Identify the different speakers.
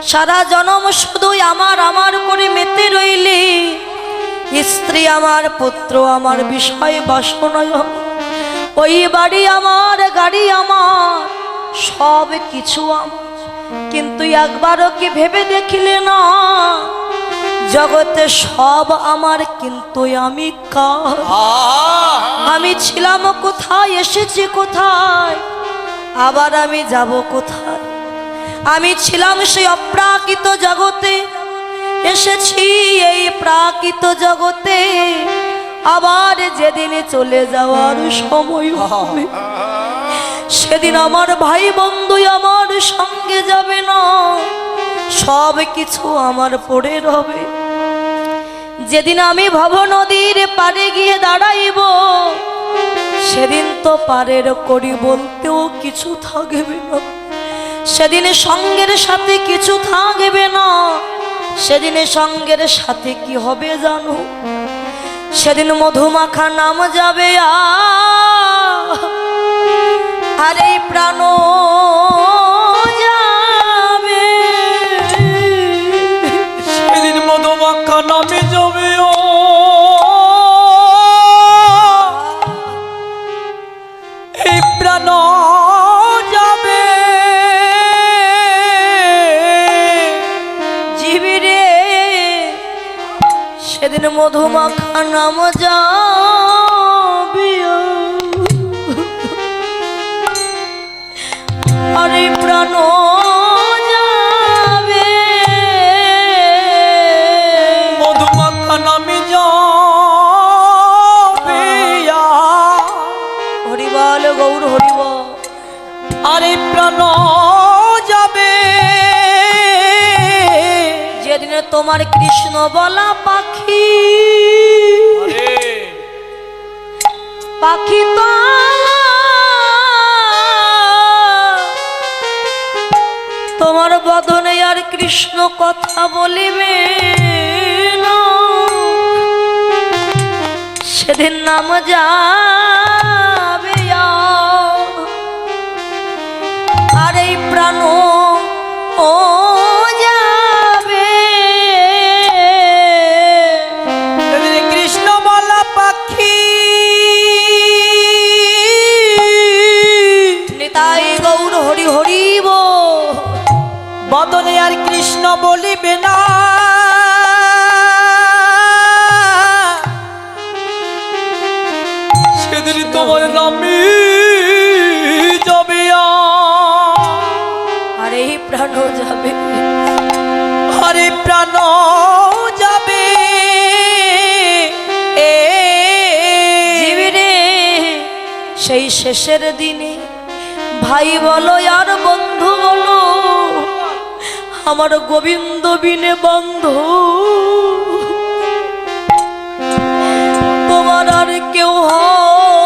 Speaker 1: সারা জনম শুধুই আমার আমার করে মেতে রইলি, স্ত্রী আমার, পুত্র আমার, বিষয় বাসনায় ওই বাড়ি আমার, গাড়ি আমার, সব কিছু আমার। কিন্তু একবারও কি ভেবে দেখিলে না জগতে সব আমার, কিন্তু আমি কার? আমি ছিলাম কোথায়, এসেছি কোথায়, আবার আমি যাব কোথায়? আমি ছিলাম সেই অপ্রাকৃত জগতে, এসেছি এই প্রাকৃত জগতে, আবার যেদিন চলে যাওয়ার সময় হবে সেদিন আমার ভাই বন্ধু আমার সঙ্গে যাবে না, সব কিছু আমার পড়ে রবে। যেদিন আমি ভব নদীর পাড়ে গিয়ে দাঁড়াইব সেদিন তো পারের করি বলতেও কিছু থাকবে না, সেদিন সঙ্গের সাথে কিছু থাকবে না। সেদিন সঙ্গের সাথে কি হবে জানো? সেদিন মধুমাখা নাম যাবে আর এই প্রাণ যাবে,
Speaker 2: সেদিন মধুমাখা নামে যাবে এই প্রাণ যাবে।
Speaker 1: জীবিরে সেদিন মধুমাখা নাম যাবে আর এই প্রাণ যাবে,
Speaker 2: মধুমাখা নামে যাবে
Speaker 1: হরিবল গৌর হরিবল।
Speaker 2: আরে প্রাণ যাবে
Speaker 1: যেদিনে তোমার কৃষ্ণ বলা পাখি, পাখি তো তোমার বদনে আর কৃষ্ণ কথা বলিবে না, সেদিন নাম যাবে আর এই প্রাণ ও যাবে।
Speaker 2: কৃষ্ণ বলা পাখি
Speaker 1: নিতাই গৌর হরি হরিব,
Speaker 2: বদনে আর কৃষ্ণ বলিবে না, সেদিন তোমার নামে যাবে
Speaker 1: আর এই প্রাণ যাবে,
Speaker 2: আরে প্রাণ যাবে।
Speaker 1: জীবিরে সেই শেষের দিনে ভাই বলো আর বন্ধু বলো, আমার গোবিন্দ বিনে বন্ধ তোমার আর কেউ হয়